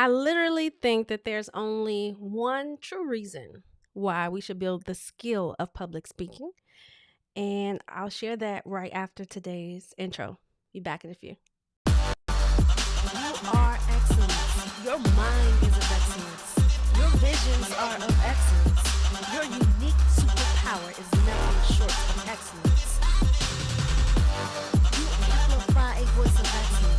I literally think that there's only one true reason why we should build the skill of public speaking. And I'll share that right after today's intro. Be back in a few. You are excellence. Your mind is of excellence. Your visions are of excellence. Your unique superpower is nothing short of excellence. You amplify a voice of excellence.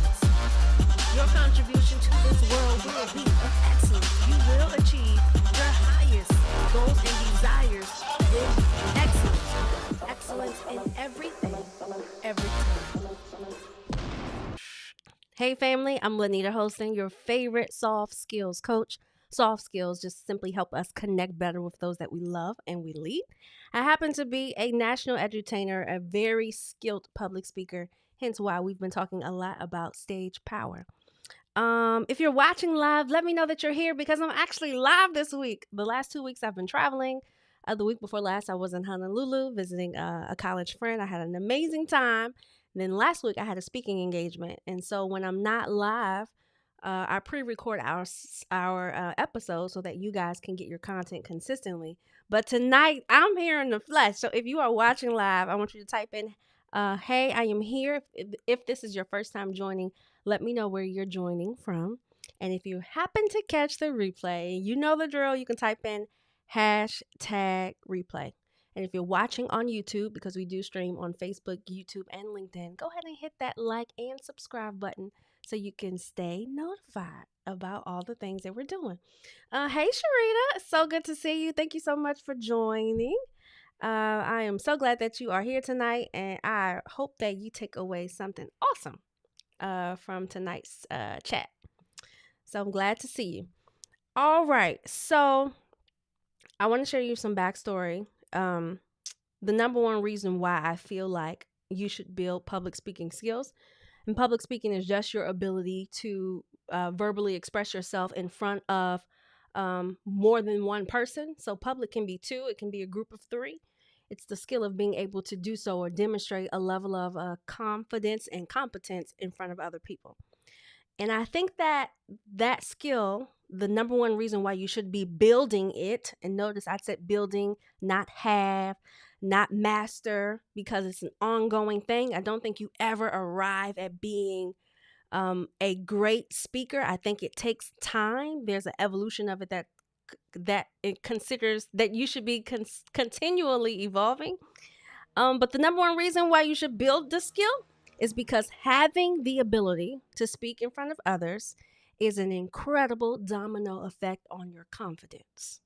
Your contribution to this world will be of excellence. You will achieve your highest goals and desires with excellence. Excellence in everything, every time. Hey family, I'm Linnita Hosten, your favorite soft skills coach. Soft skills just simply help us connect better with those that we love and we lead. I happen to be a national edutainer, a very skilled public speaker, hence why we've been talking a lot about stage power. If you're watching live, let me know that you're here because I'm actually live this week. The last 2 weeks I've been traveling. The week before last, I was in Honolulu visiting a college friend. I had an amazing time. And then last week I had a speaking engagement. And so when I'm not live, I pre-record our episodes so that you guys can get your content consistently. But tonight I'm here in the flesh. So if you are watching live, I want you to type in, hey, I am here. If this is your first time joining, let me know where you're joining from. And if you happen to catch the replay, you know the drill. You can type in hashtag replay. And if you're watching on YouTube, because we do stream on Facebook, YouTube, and LinkedIn, go ahead and hit that like and subscribe button so you can stay notified about all the things that we're doing. Hey, Sharita. So good to see you. Thank you so much for joining. I am so glad that you are here tonight, and I hope that you take away something awesome from tonight's chat. So I'm glad to see you. All right. So I want to share you some backstory. The number one reason why I feel like you should build public speaking skills. And public speaking is just your ability to verbally express yourself in front of more than one person. So public can be two. It can be a group of three. It's the skill of being able to do so or demonstrate a level of confidence and competence in front of other people. And I think that skill, the number one reason why you should be building it, and notice I said building, not have, not master, because it's an ongoing thing. I don't think you ever arrive at being a great speaker. I think it takes time. There's an evolution of it that it considers that you should be continually evolving. But the number one reason why you should build the skill is because having the ability to speak in front of others is an incredible domino effect on your confidence.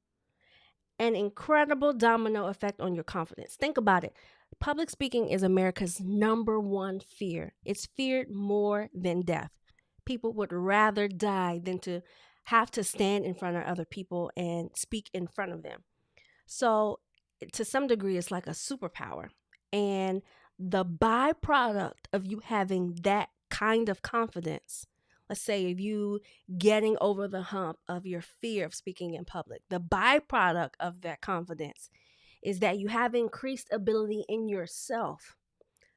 An incredible domino effect on your confidence. Think about it. Public speaking is America's number one fear. It's feared more than death. People would rather die than to have to stand in front of other people and speak in front of them. So to some degree, it's like a superpower. And the byproduct of you having that kind of confidence, let's say if you getting over the hump of your fear of speaking in public, the byproduct of that confidence is that you have increased ability in yourself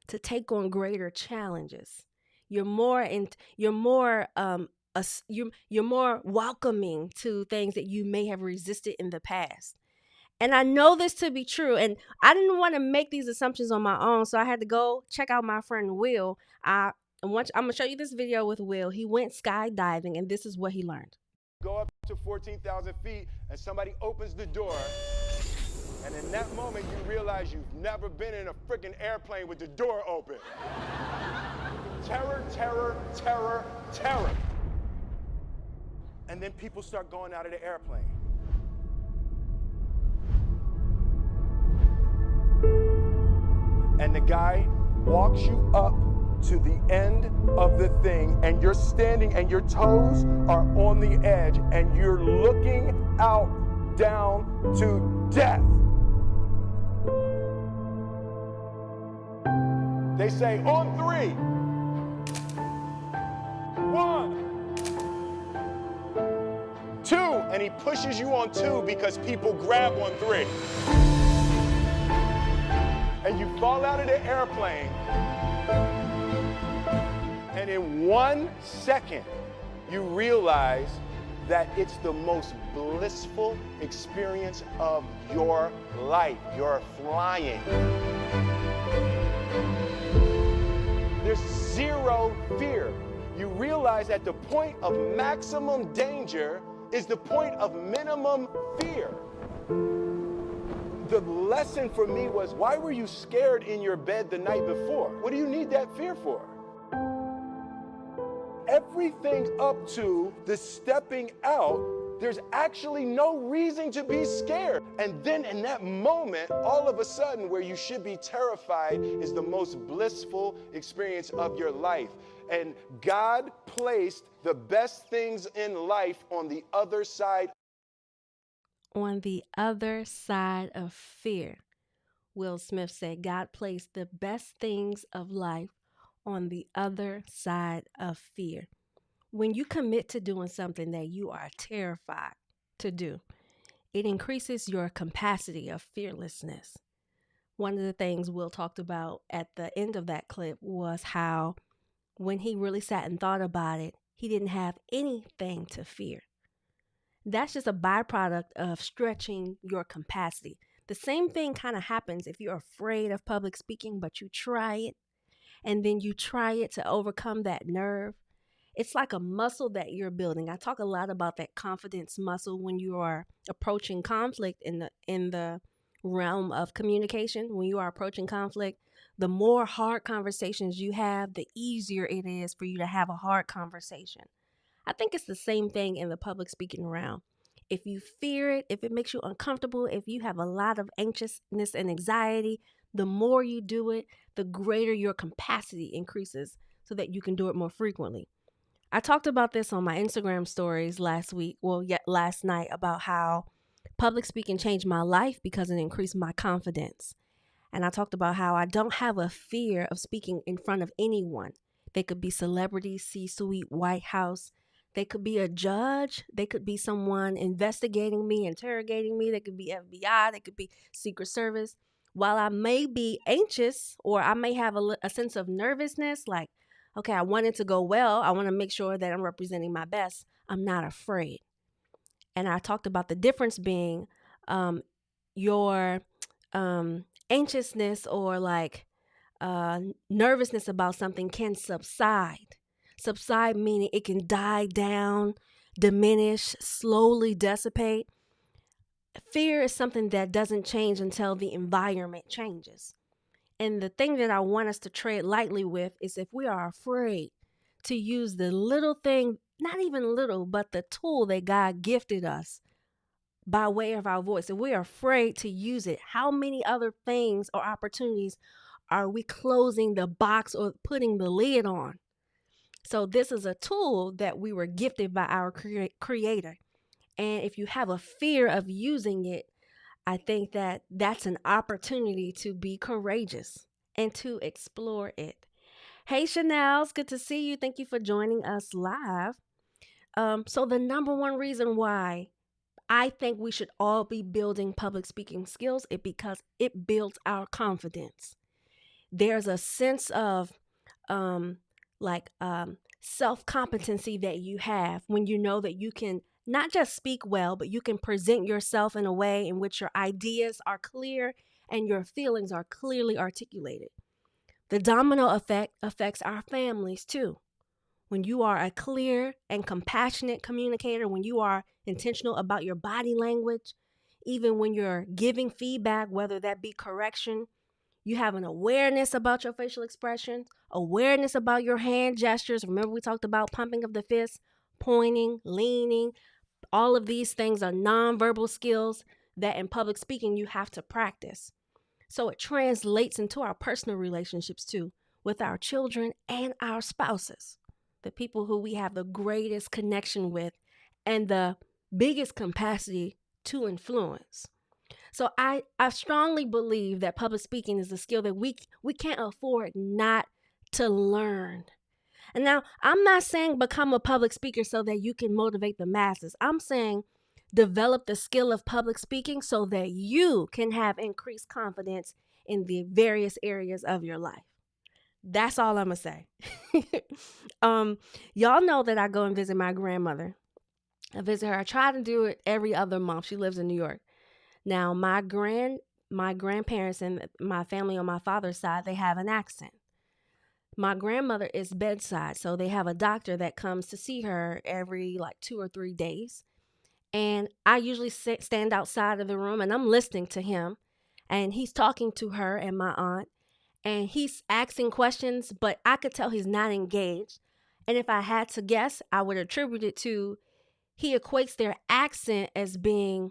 to take on greater challenges. You're more welcoming to things that you may have resisted in the past. And I know this to be true. And I didn't want to make these assumptions on my own. So I had to go check out my friend Will. I'm going to show you this video with Will. He went skydiving, and this is what he learned. Go up to 14,000 feet, and somebody opens the door. And in that moment, you realize you've never been in a freaking airplane with the door open. Terror, terror, terror, terror. And then people start going out of the airplane. And the guy walks you up to the end of the thing, and you're standing and your toes are on the edge, and you're looking out down to death. They say on 3. 1, 2, and he pushes you on 2 because people grab on 3. And you fall out of the airplane, and in 1 second, you realize that it's the most blissful experience of your life. You're flying. There's zero fear. You realize that the point of maximum danger is the point of minimum fear. The lesson for me was, why were you scared in your bed the night before? What do you need that fear for? Everything up to the stepping out, there's actually no reason to be scared. And then in that moment, all of a sudden, where you should be terrified is the most blissful experience of your life. And God placed the best things in life on the other side. On the other side of fear, Will Smith said, God placed the best things of life on the other side of fear. When you commit to doing something that you are terrified to do, it increases your capacity of fearlessness. One of the things Will talked about at the end of that clip was how when he really sat and thought about it, he didn't have anything to fear. That's just a byproduct of stretching your capacity. The same thing kind of happens if you're afraid of public speaking, but you try it, and then you try it to overcome that nerve. It's like a muscle that you're building. I talk a lot about that confidence muscle when you are approaching conflict in the realm of communication. When you are approaching conflict, the more hard conversations you have, the easier it is for you to have a hard conversation. I think it's the same thing in the public speaking realm. If you fear it, if it makes you uncomfortable, if you have a lot of anxiousness and anxiety, the more you do it, the greater your capacity increases so that you can do it more frequently. I talked about this on my Instagram stories last night, about how public speaking changed my life because it increased my confidence. And I talked about how I don't have a fear of speaking in front of anyone. They could be celebrities, C-suite, White House. They could be a judge. They could be someone investigating me, interrogating me. They could be FBI. They could be Secret Service. While I may be anxious, or I may have a sense of nervousness, like, okay, I want it to go well. I want to make sure that I'm representing my best. I'm not afraid. And I talked about the difference being your anxiousness or nervousness about something can subside. Subside meaning it can die down, diminish, slowly dissipate. Fear is something that doesn't change until the environment changes. And the thing that I want us to tread lightly with is if we are afraid to use the little thing, not even little, but the tool that God gifted us by way of our voice, if we are afraid to use it, how many other things or opportunities are we closing the box or putting the lid on? So this is a tool that we were gifted by our creator. And if you have a fear of using it, I think that that's an opportunity to be courageous and to explore it. Hey, Chanel, it's good to see you. Thank you for joining us live. So the number one reason why I think we should all be building public speaking skills is because it builds our confidence. There's a sense of self-competency that you have when you know that you can not just speak well, but you can present yourself in a way in which your ideas are clear and your feelings are clearly articulated. The domino effect affects our families too. When you are a clear and compassionate communicator, when you are intentional about your body language, even when you're giving feedback, whether that be correction, you have an awareness about your facial expressions, awareness about your hand gestures. Remember, we talked about pumping of the fist, pointing, leaning. All of these things are nonverbal skills that in public speaking you have to practice. So it translates into our personal relationships too, with our children and our spouses, the people who we have the greatest connection with and the biggest capacity to influence. So I strongly believe that public speaking is a skill that we can't afford not to learn. And now I'm not saying become a public speaker so that you can motivate the masses. I'm saying develop the skill of public speaking so that you can have increased confidence in the various areas of your life. That's all I'm going to say. Y'all know that I go and visit my grandmother. I visit her. I try to do it every other month. She lives in New York. Now, my grandparents and my family on my father's side, they have an accent. My grandmother is bedside, so they have a doctor that comes to see her every like 2 or 3 days. And I usually stand outside of the room and I'm listening to him. And he's talking to her and my aunt. And he's asking questions, but I could tell he's not engaged. And if I had to guess, I would attribute it to he equates their accent as being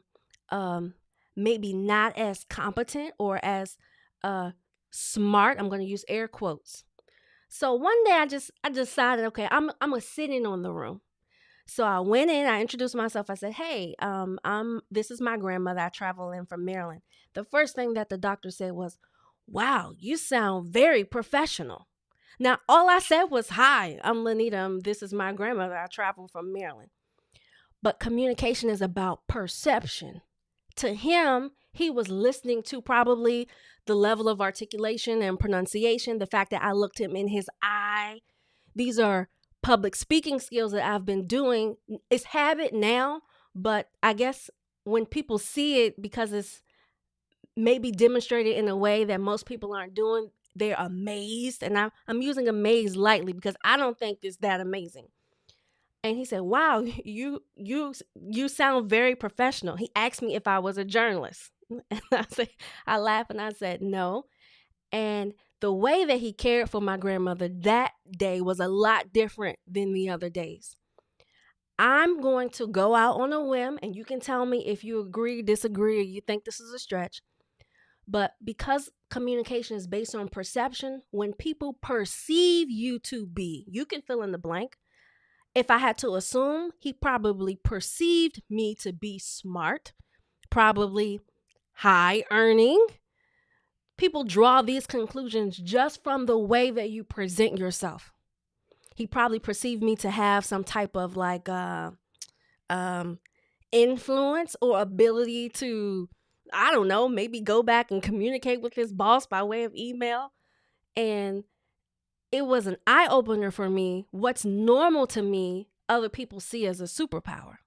maybe not as competent or as smart. I'm going to use air quotes. So one day I decided, okay, I'm gonna sit in on the room. So I went in, I introduced myself. I said, hey, this is my grandmother. I travel in from Maryland. The first thing that the doctor said was, wow, you sound very professional. Now, all I said was, hi, I'm Linnita. This is my grandmother. I travel from Maryland. But communication is about perception. To him, he was listening to probably the level of articulation and pronunciation, the fact that I looked him in his eye. These are public speaking skills that I've been doing. It's habit now, but I guess when people see it, because it's maybe demonstrated in a way that most people aren't doing, they're amazed. And I'm using amazed lightly because I don't think it's that amazing. And he said, wow, you sound very professional. He asked me if I was a journalist. And I laughed and I said, no. And the way that he cared for my grandmother that day was a lot different than the other days. I'm going to go out on a whim, and you can tell me if you agree, disagree, or you think this is a stretch. But because communication is based on perception, when people perceive you to be, you can fill in the blank. If I had to assume, he probably perceived me to be smart, probably high earning. People draw these conclusions just from the way that you present yourself. He probably perceived me to have some type of like influence or ability to, I don't know, maybe go back and communicate with his boss by way of email. And it was an eye-opener for me. What's normal to me, other people see as a superpower.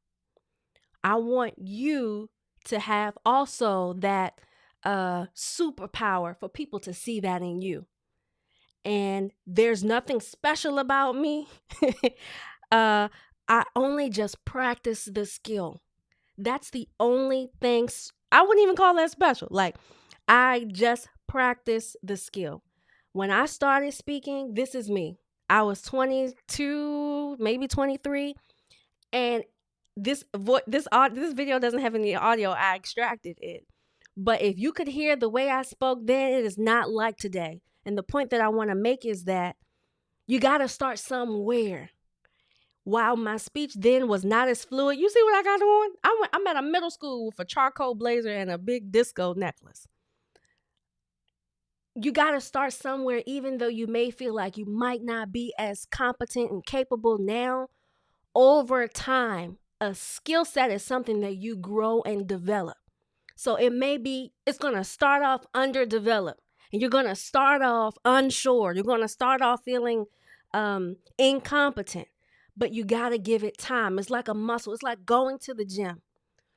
I want you to have also that superpower for people to see that in you. And there's nothing special about me. I only just practice the skill. That's the only thing. I wouldn't even call that special. Like, I just practice the skill. When I started speaking, this is me. I was 22, maybe 23, and this video doesn't have any audio. I extracted it. But if you could hear the way I spoke then, it is not like today. And the point that I want to make is that you got to start somewhere. While my speech then was not as fluid, you see what I got on? I'm at a middle school with a charcoal blazer and a big disco necklace. You got to start somewhere, even though you may feel like you might not be as competent and capable now. Over time, a skill set is something that you grow and develop. So it's going to start off underdeveloped, and you're going to start off unsure. You're going to start off feeling incompetent, but you got to give it time. It's like a muscle. It's like going to the gym.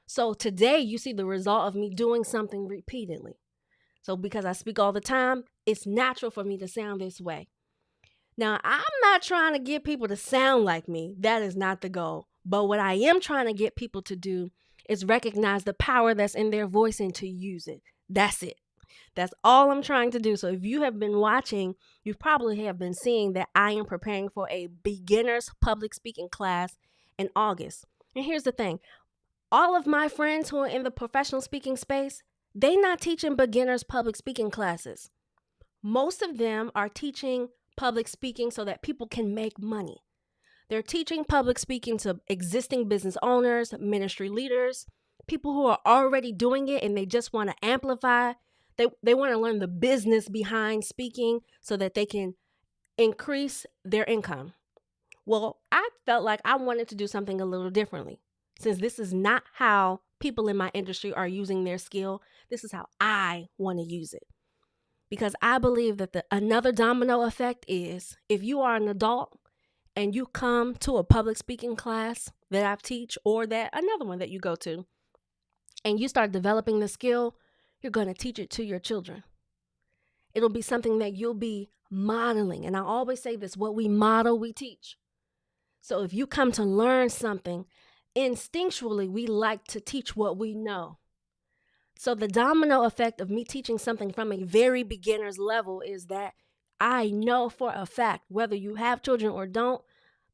So today you see the result of me doing something repeatedly. So because I speak all the time, it's natural for me to sound this way. Now, I'm not trying to get people to sound like me. That is not the goal. But what I am trying to get people to do is recognize the power that's in their voice and to use it. That's it. That's all I'm trying to do. So if you have been watching, you probably have been seeing that I am preparing for a beginner's public speaking class in August. And here's the thing. All of my friends who are in the professional speaking space, they not teaching beginners public speaking classes. Most of them are teaching public speaking so that people can make money. They're teaching public speaking to existing business owners, ministry leaders, people who are already doing it and they just want to amplify. They want to learn the business behind speaking so that they can increase their income. Well, I felt like I wanted to do something a little differently. Since this is not how people in my industry are using their skill, this is how I want to use it. Because I believe that another domino effect is if you are an adult and you come to a public speaking class that I teach or that another one that you go to, and you start developing the skill, you're going to teach it to your children. It'll be something that you'll be modeling. And I always say this, what we model, we teach. So if you come to learn something, instinctually, we like to teach what we know. So the domino effect of me teaching something from a very beginner's level is that I know for a fact, whether you have children or don't,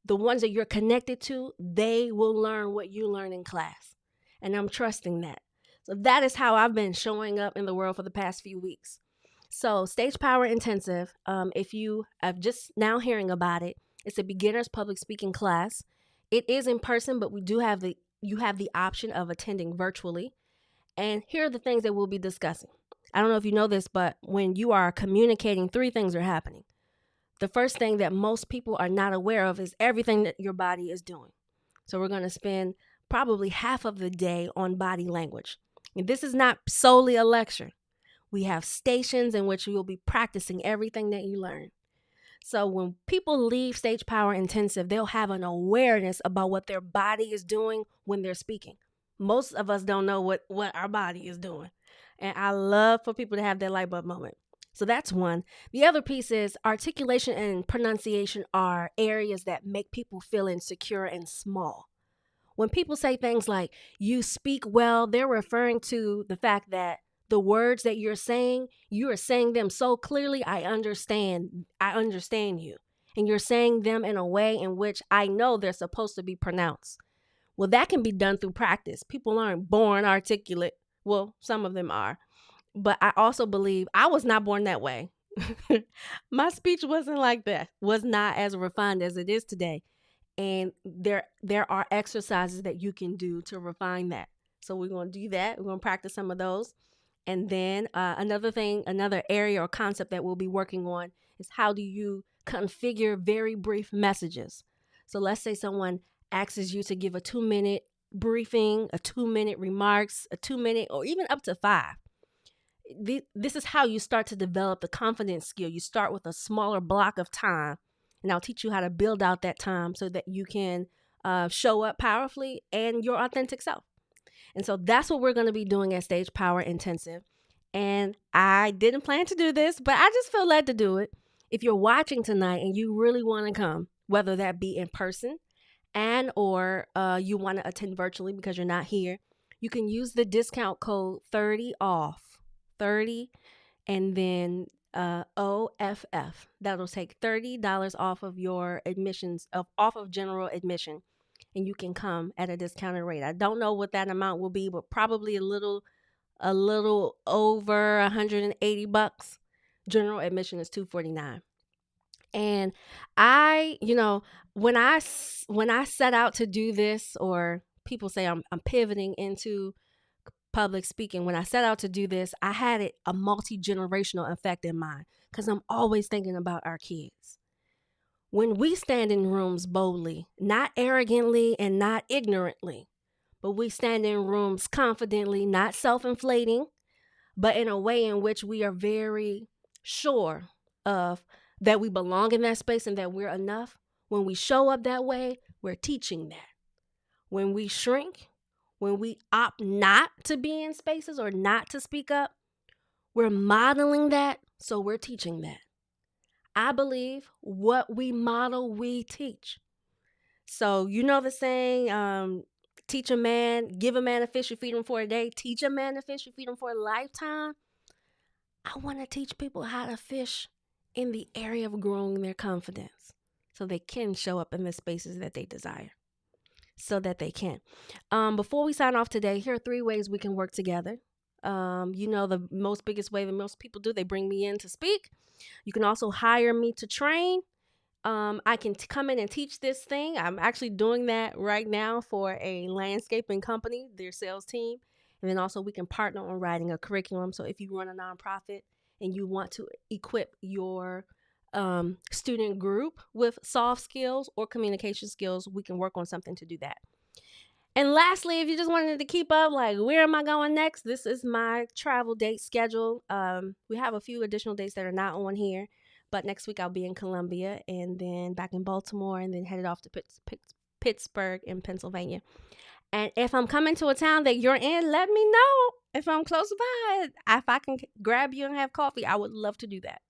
the ones that you're connected to, they will learn what you learn in class. And I'm trusting that. So that is how I've been showing up in the world for the past few weeks. So Stage Power Intensive, if you are just now hearing about it, it's a beginner's public speaking class. It is in person, but you have the option of attending virtually. And here are the things that we'll be discussing. I don't know if you know this, but when you are communicating, three things are happening. The first thing that most people are not aware of is everything that your body is doing. So we're going to spend probably half of the day on body language. And this is not solely a lecture. We have stations in which you'll be practicing everything that you learn. So when people leave Stage Power Intensive, they'll have an awareness about what their body is doing when they're speaking. Most of us don't know what our body is doing. And I love for people to have that light bulb moment. So that's one. The other piece is articulation and pronunciation are areas that make people feel insecure and small. When people say things like, you speak well, they're referring to the fact that the words that you are saying them so clearly, I understand you. And you're saying them in a way in which I know they're supposed to be pronounced. Well, that can be done through practice. People aren't born articulate. Well, some of them are. But I also believe I was not born that way. My speech wasn't like that, was not as refined as it is today. And there are exercises that you can do to refine that. So we're going to do that. We're going to practice some of those. And then another area or concept that we'll be working on is how do you configure very brief messages. So let's say someone asks you to give a 2-minute briefing, a 2-minute remarks, a 2-minute, or even up to 5. This is how you start to develop the confidence skill. You start with a smaller block of time, and I'll teach you how to build out that time so that you can show up powerfully and your authentic self. And so that's what we're going to be doing at Stage Power Intensive. And I didn't plan to do this, but I just feel led to do it. If you're watching tonight and you really want to come, whether that be in person and or you want to attend virtually because you're not here, you can use the discount code 30OFF, 30, and then OFF. That'll take $30 off of your admissions, off of general admission. And you can come at a discounted rate. I don't know what that amount will be, but probably a little over $180. General admission is $249. And when I set out to do this, or people say I'm pivoting into public speaking, when I set out to do this, I had a multi-generational effect in mind because I'm always thinking about our kids. When we stand in rooms boldly, not arrogantly and not ignorantly, but we stand in rooms confidently, not self-inflating, but in a way in which we are very sure of that we belong in that space and that we're enough. When we show up that way, we're teaching that. When we shrink, when we opt not to be in spaces or not to speak up, we're modeling that, so we're teaching that. I believe what we model, we teach. So you know the saying, give a man a fish, you feed him for a day. Teach a man a fish, you feed him for a lifetime. I want to teach people how to fish in the area of growing their confidence so they can show up in the spaces that they desire, so that they can. Before we sign off today, here are 3 ways we can work together. The most biggest way that most people do, they bring me in to speak. You can also hire me to train. I can come in and teach this thing. I'm actually doing that right now for a landscaping company, their sales team. And then also we can partner on writing a curriculum. So if you run a nonprofit and you want to equip your student group with soft skills or communication skills, we can work on something to do that. And lastly, if you just wanted to keep up, like, where am I going next? This is my travel date schedule. We have a few additional dates that are not on here, but next week I'll be in Columbia and then back in Baltimore and then headed off to Pittsburgh in Pennsylvania. And if I'm coming to a town that you're in, let me know. If I'm close by, if I can grab you and have coffee, I would love to do that.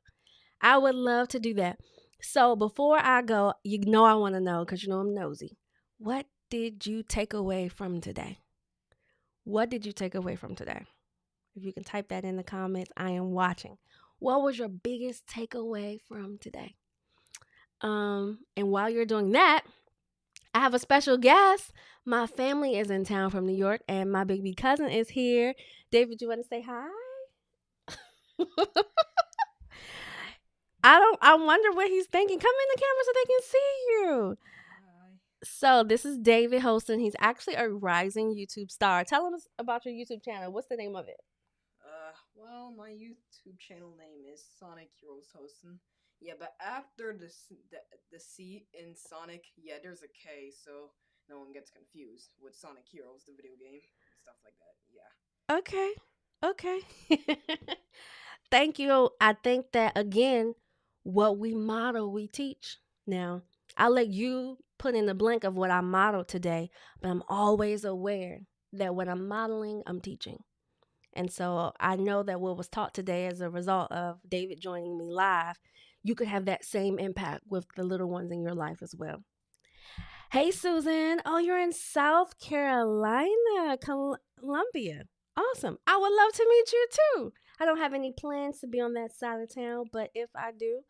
I would love to do that. So before I go, I want to know, because I'm nosy. What did you take away from today? What did you take away from today? If you can type that in the comments, I am watching. What was your biggest takeaway from today? And while you're doing that, I have a special guest. My family is in town from New York, and my baby cousin is here. David, you want to say hi? I wonder what he's thinking. Come in the camera so they can see you. Hi. So this is David Hosten. He's actually a rising YouTube star. Tell us about your YouTube channel. What's the name of it? Well, my YouTube channel name is Sonic Heroes Hosten. Yeah, but after the C in Sonic, yeah, there's a K, so no one gets confused with Sonic Heroes, the video game, and stuff like that. Yeah. Okay. Thank you. I think that, again, what we model, we teach. Now, I'll let you put in the blank of what I modeled today, but I'm always aware that when I'm modeling, I'm teaching. And so I know that what was taught today as a result of David joining me live, you could have that same impact with the little ones in your life as well. Hey, Susan. Oh, you're in South Carolina, Columbia. Awesome. I would love to meet you too. I don't have any plans to be on that side of town, but if I do,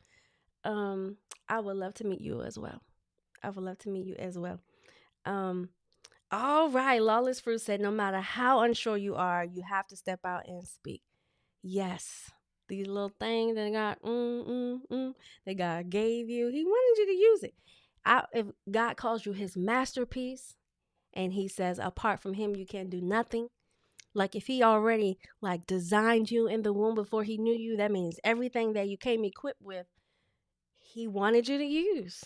I would love to meet you as well. All right. Lawless Fruit said, no matter how unsure you are, you have to step out and speak. Yes. These little things that God gave you, he wanted you to use it. If God calls you his masterpiece and he says, apart from him, you can't do nothing. Like if he already designed you in the womb before he knew you, that means everything that you came equipped with, he wanted you to use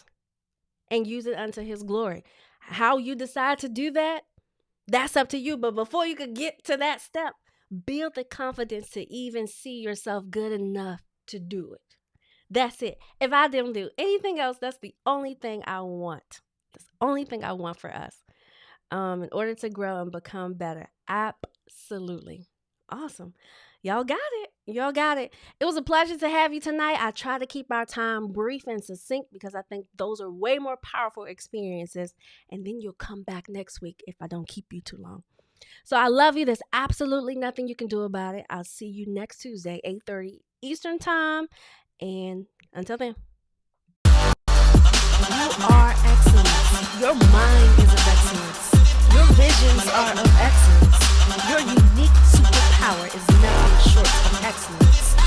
and use it unto his glory. How you decide to do that, that's up to you. But before you could get to that step, build the confidence to even see yourself good enough to do it. That's it. If I didn't do anything else, that's the only thing I want. That's the only thing I want for us. In order to grow and become better. Absolutely. Awesome. Y'all got it. It was a pleasure to have you tonight. I try to keep our time brief and succinct because I think those are way more powerful experiences. And then you'll come back next week if I don't keep you too long. So I love you. There's absolutely nothing you can do about it. I'll see you next Tuesday, 8:30 Eastern Time. And until then, you are excellence. Your mind is of excellence. Your visions are of excellence. Your unique superpower is nothing short of excellence.